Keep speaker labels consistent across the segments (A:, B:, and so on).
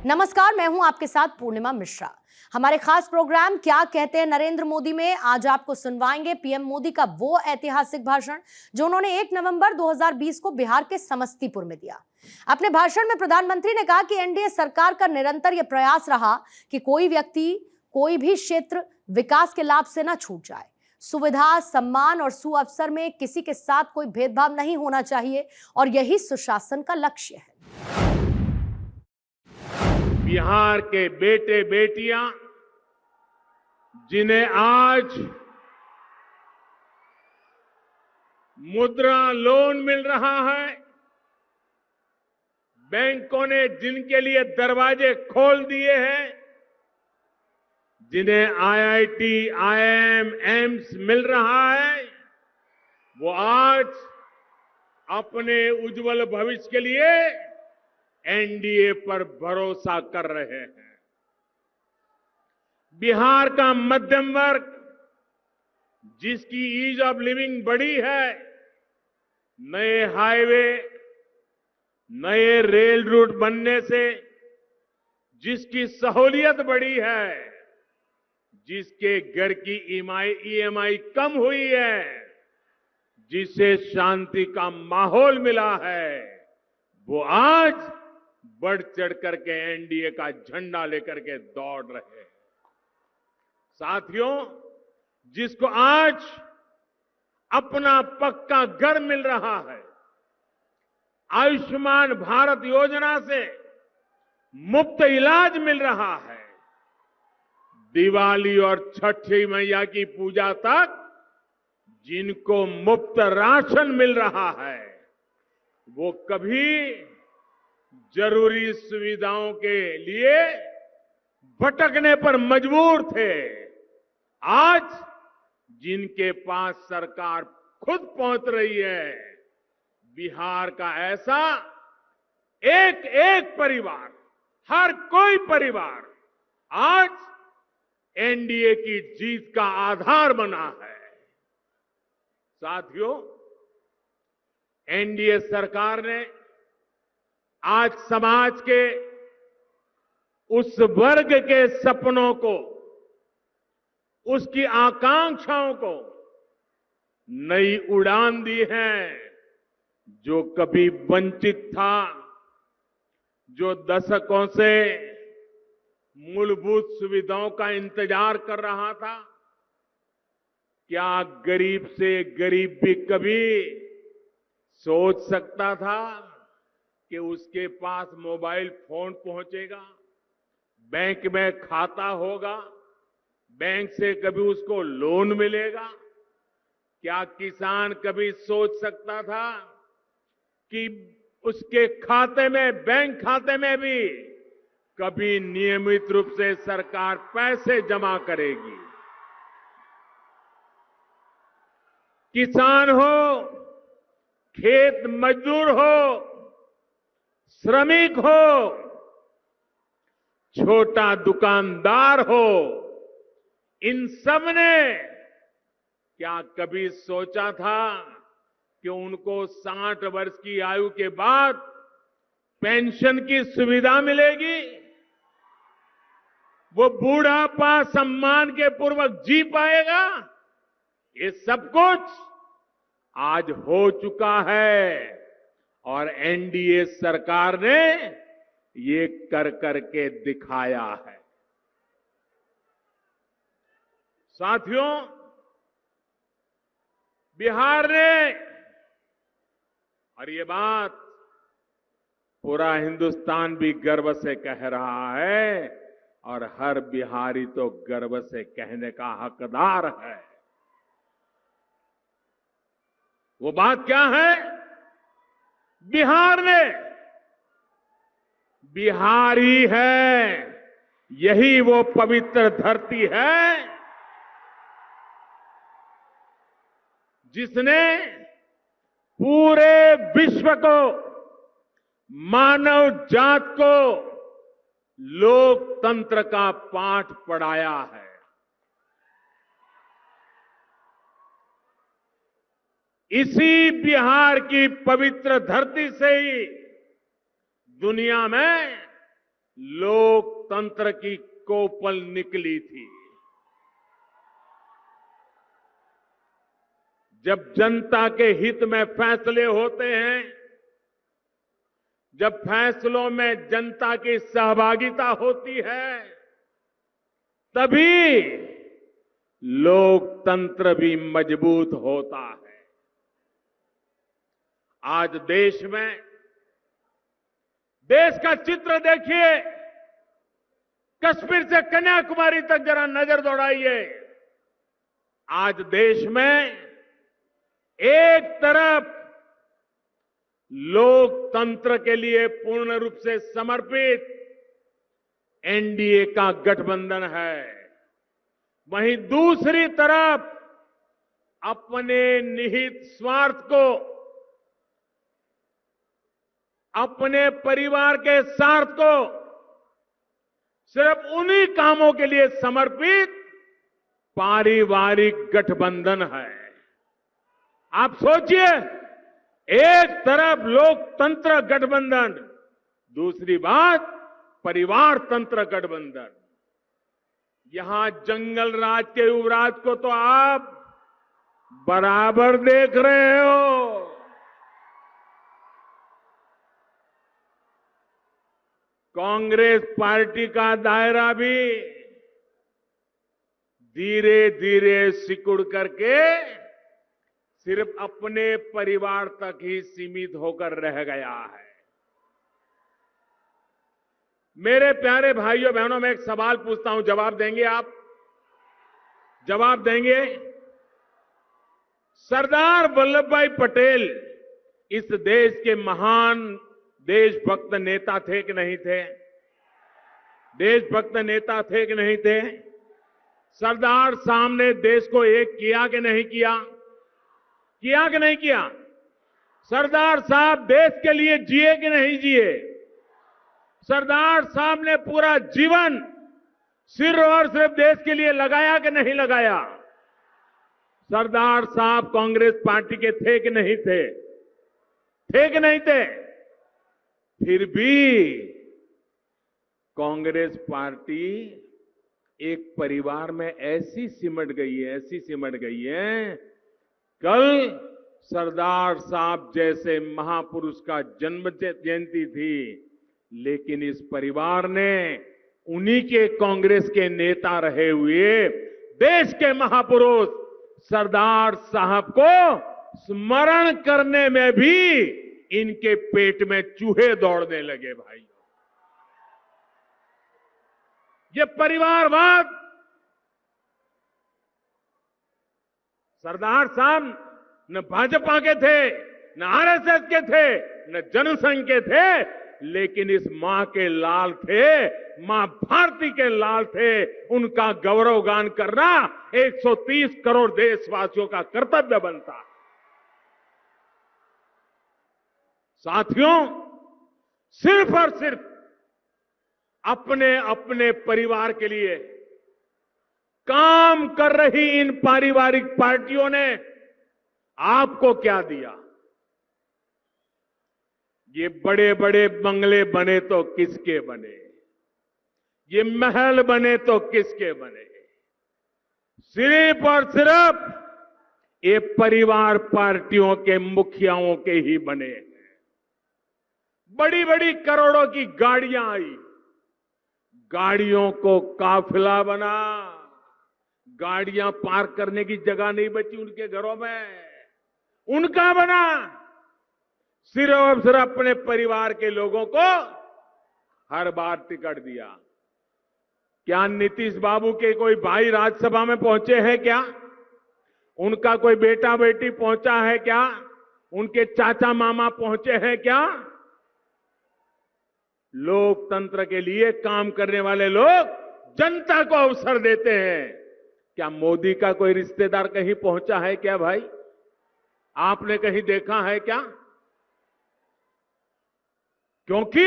A: नमस्कार, मैं हूं आपके साथ पूर्णिमा मिश्रा। हमारे खास प्रोग्राम क्या कहते हैं नरेंद्र मोदी में आज आपको सुनवाएंगे पीएम मोदी का वो ऐतिहासिक भाषण जो उन्होंने 1 नवंबर 2020 को बिहार के समस्तीपुर में दिया। अपने भाषण में प्रधानमंत्री ने कहा कि एनडीए सरकार का निरंतर यह प्रयास रहा कि कोई व्यक्ति, कोई भी क्षेत्र विकास के लाभ से न छूट जाए। सुविधा, सम्मान और सुअवसर में किसी के साथ कोई भेदभाव नहीं होना चाहिए और यही सुशासन का लक्ष्य है।
B: बिहार के बेटे बेटियां जिन्हें आज मुद्रा लोन मिल रहा है, बैंकों ने जिनके लिए दरवाजे खोल दिए हैं, जिन्हें आईआईटी, आईआईएम, एम्स मिल रहा है, वो आज अपने उज्जवल भविष्य के लिए एनडीए पर भरोसा कर रहे हैं। बिहार का मध्यम वर्ग जिसकी ईज ऑफ लिविंग बढ़ी है, नए हाईवे, नए रेल रूट बनने से जिसकी सहूलियत बढ़ी है, जिसके घर की ईएमआई कम हुई है, जिसे शांति का माहौल मिला है, वो आज बढ़ चढ़ करके एनडीए का झंडा लेकर के दौड़ रहे हैं। साथियों, जिसको आज अपना पक्का घर मिल रहा है, आयुष्मान भारत योजना से मुफ्त इलाज मिल रहा है, दिवाली और छठी मैया की पूजा तक जिनको मुफ्त राशन मिल रहा है, वो कभी जरूरी सुविधाओं के लिए भटकने पर मजबूर थे। आज जिनके पास सरकार खुद पहुंच रही है, बिहार का ऐसा एक एक परिवार, हर कोई परिवार आज एनडीए की जीत का आधार बना है। साथियों, एनडीए सरकार ने आज समाज के उस वर्ग के सपनों को, उसकी आकांक्षाओं को नई उड़ान दी है। जो कभी वंचित था, जो दशकों से मूलभूत सुविधाओं का इंतजार कर रहा था, क्या गरीब से गरीब भी कभी सोच सकता था कि उसके पास मोबाइल फोन पहुंचेगा, बैंक में खाता होगा, बैंक से कभी उसको लोन मिलेगा? क्या किसान कभी सोच सकता था कि उसके खाते में, बैंक खाते में भी कभी नियमित रूप से सरकार पैसे जमा करेगी? किसान हो, खेत मजदूर हो, श्रमिक हो, छोटा दुकानदार हो, इन सब ने क्या कभी सोचा था कि उनको 60 वर्ष की आयु के बाद पेंशन की सुविधा मिलेगी, वो बूढ़ापा सम्मान के पूर्वक जी पाएगा? ये सब कुछ आज हो चुका है और एनडीए सरकार ने ये कर करके दिखाया है। साथियों, बिहार ने, और ये बात पूरा हिंदुस्तान भी गर्व से कह रहा है और हर बिहारी तो गर्व से कहने का हकदार है। वो बात क्या है? बिहार ने, बिहारी है, यही वो पवित्र धरती है जिसने पूरे विश्व को, मानव जात को लोकतंत्र का पाठ पढ़ाया है। इसी बिहार की पवित्र धरती से ही दुनिया में लोकतंत्र की कोपल निकली थी। जब जनता के हित में फैसले होते हैं, जब फैसलों में जनता की सहभागिता होती है, तभी लोकतंत्र भी मजबूत होता है। आज देश में, देश का चित्र देखिए, कश्मीर से कन्याकुमारी तक जरा नजर दौड़ाइए। आज देश में एक तरफ लोकतंत्र के लिए पूर्ण रूप से समर्पित एनडीए का गठबंधन है, वहीं दूसरी तरफ अपने निहित स्वार्थ को, अपने परिवार के स्वार्थ को सिर्फ उन्हीं कामों के लिए समर्पित पारिवारिक गठबंधन है। आप सोचिए, एक तरफ लोकतंत्र गठबंधन, दूसरी बात परिवार तंत्र गठबंधन। यहां जंगल राज के युवराज को तो आप बराबर देख रहे हो। कांग्रेस पार्टी का दायरा भी धीरे धीरे सिकुड़ करके सिर्फ अपने परिवार तक ही सीमित होकर रह गया है। मेरे प्यारे भाइयों बहनों, मैं एक सवाल पूछता हूं, जवाब देंगे आप? जवाब देंगे? सरदार वल्लभ भाई पटेल इस देश के महान देशभक्त नेता थे कि नहीं थे? देशभक्त नेता थे कि नहीं थे? सरदार साहब ने देश को एक किया कि नहीं किया? किया कि नहीं किया? सरदार साहब देश के लिए जिए कि नहीं जिए? सरदार साहब ने पूरा जीवन सिर्फ और सिर्फ देश के लिए लगाया कि नहीं लगाया? सरदार साहब कांग्रेस पार्टी के थे कि नहीं थे? थे कि नहीं थे? फिर भी कांग्रेस पार्टी एक परिवार में ऐसी सिमट गई है, ऐसी सिमट गई है। कल सरदार साहब जैसे महापुरुष का जन्म जयंती थी, लेकिन इस परिवार ने उन्हीं के कांग्रेस के नेता रहे हुए देश के महापुरुष सरदार साहब को स्मरण करने में भी इनके पेट में चूहे दौड़ने लगे। भाई, ये परिवारवाद, सरदार साहब न भाजपा के थे, न आरएसएस के थे, न जनसंघ के थे, लेकिन इस मां के लाल थे, मां भारती के लाल थे। उनका गौरवगान करना 130 करोड़ देशवासियों का कर्तव्य बनता है। साथियों, सिर्फ और सिर्फ अपने अपने परिवार के लिए काम कर रही इन पारिवारिक पार्टियों ने आपको क्या दिया? ये बड़े बड़े बंगले बने तो किसके बने? ये महल बने तो किसके बने? सिर्फ और सिर्फ ये परिवार पार्टियों के मुखियाओं के ही बने। बड़ी बड़ी करोड़ों की गाड़ियां आई, गाड़ियों को काफिला बना, गाड़ियां पार्क करने की जगह नहीं बची उनके घरों में, उनका बना। सिर्फ और सिर्फ अपने परिवार के लोगों को हर बार टिकट दिया। क्या नीतीश बाबू के कोई भाई राज्यसभा में पहुंचे हैं क्या? उनका कोई बेटा बेटी पहुंचा है क्या? उनके चाचा मामा पहुंचे हैं क्या? लोकतंत्र के लिए काम करने वाले लोग जनता को अवसर देते हैं। क्या मोदी का कोई रिश्तेदार कहीं पहुंचा है क्या? भाई, आपने कहीं देखा है क्या? क्योंकि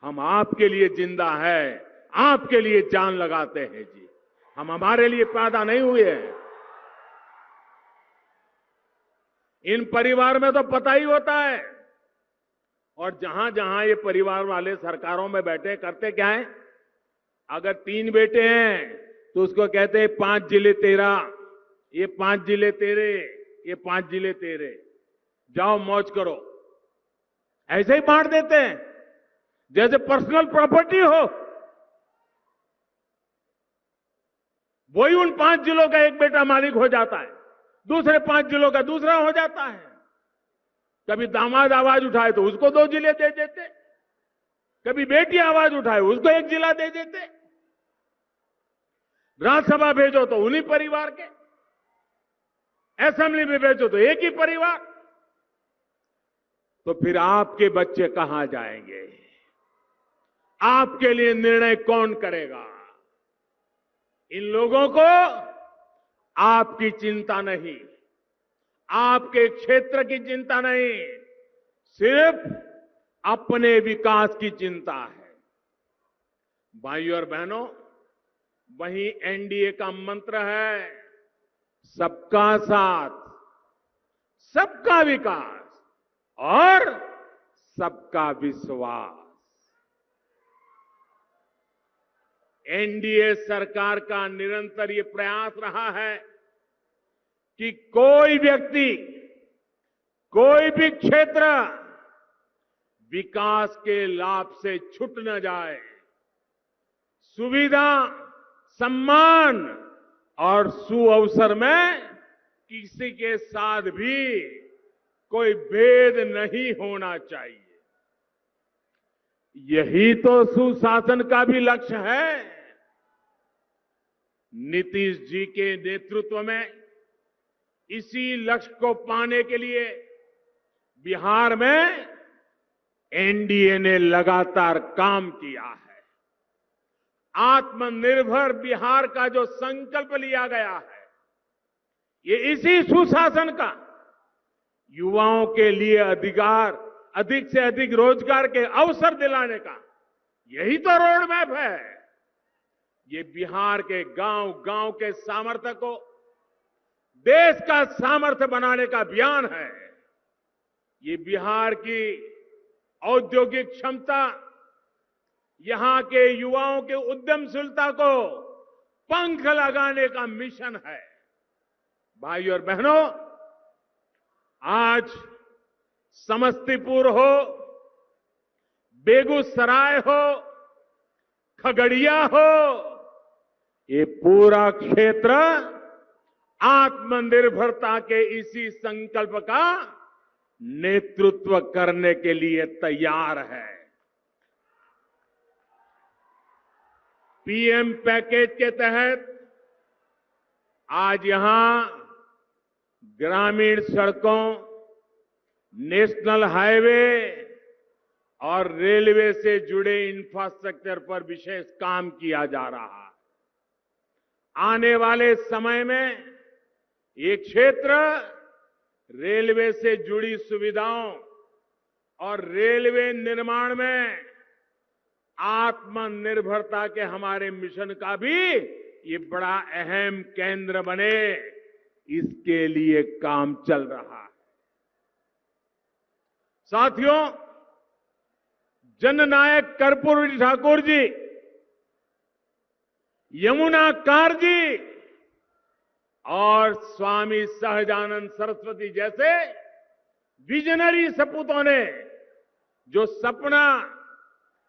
B: हम आपके लिए जिंदा है, आपके लिए जान लगाते हैं जी। हम हमारे लिए पैदा नहीं हुए हैं। इन परिवार में तो पता ही होता है, और जहां जहां ये परिवार वाले सरकारों में बैठे करते क्या है, अगर 3 बेटे हैं तो उसको कहते हैं 5 जिले तेरा, ये 5 जिले तेरे, ये 5 जिले तेरे, जाओ मौज करो। ऐसे ही बांट देते हैं जैसे पर्सनल प्रॉपर्टी हो। वही उन 5 जिलों का एक बेटा मालिक हो जाता है, दूसरे 5 जिलों का दूसरा हो जाता है। कभी दामाद आवाज उठाए तो उसको 2 जिले दे देते, कभी बेटी आवाज उठाए उसको 1 जिला दे देते। राज्यसभा भेजो तो उन्हीं परिवार के, असेंबली में भेजो तो एक ही परिवार। तो फिर आपके बच्चे कहां जाएंगे? आपके लिए निर्णय कौन करेगा? इन लोगों को आपकी चिंता नहीं, आपके क्षेत्र की चिंता नहीं, सिर्फ अपने विकास की चिंता है। भाइयों और बहनों, वही एनडीए का मंत्र है, सबका साथ, सबका विकास और सबका विश्वास। एनडीए सरकार का निरंतर ये प्रयास रहा है कि कोई व्यक्ति, कोई भी क्षेत्र विकास के लाभ से छूट न जाए। सुविधा, सम्मान और सुअवसर में किसी के साथ भी कोई भेद नहीं होना चाहिए। यही तो सुशासन का भी लक्ष्य है। नीतीश जी के नेतृत्व में इसी लक्ष्य को पाने के लिए बिहार में एनडीए ने लगातार काम किया है। आत्मनिर्भर बिहार का जो संकल्प लिया गया है, ये इसी सुशासन का युवाओं के लिए अधिक से अधिक रोजगार के अवसर दिलाने का यही तो रोड मैप है। ये बिहार के गांव-गांव के सामर्थ्य को देश का सामर्थ्य बनाने का अभियान है। ये बिहार की औद्योगिक क्षमता, यहां के युवाओं के उद्यमशीलता को पंख लगाने का मिशन है। भाइयों और बहनों, आज समस्तीपुर हो, बेगूसराय हो, खगड़िया हो, ये पूरा क्षेत्र आत्मनिर्भरता के इसी संकल्प का नेतृत्व करने के लिए तैयार है। पीएम पैकेज के तहत आज यहां ग्रामीण सड़कों, नेशनल हाईवे और रेलवे से जुड़े इंफ्रास्ट्रक्चर पर विशेष काम किया जा रहा है। आने वाले समय में ये क्षेत्र रेलवे से जुड़ी सुविधाओं और रेलवे निर्माण में आत्मनिर्भरता के हमारे मिशन का भी ये बड़ा अहम केंद्र बने, इसके लिए काम चल रहा है। साथियों, जननायक कर्पूरी ठाकुर जी, यमुना कारजी और स्वामी सहजानंद सरस्वती जैसे विजनरी सपूतों ने जो सपना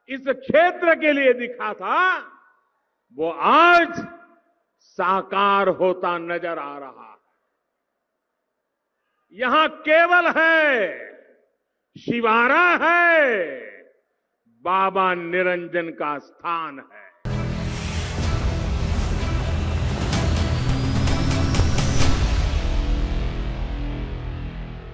B: इस क्षेत्र के लिए दिखा था, वो आज साकार होता नजर आ रहा है। यहां केवल है, शिवारा है, बाबा निरंजन का स्थान है।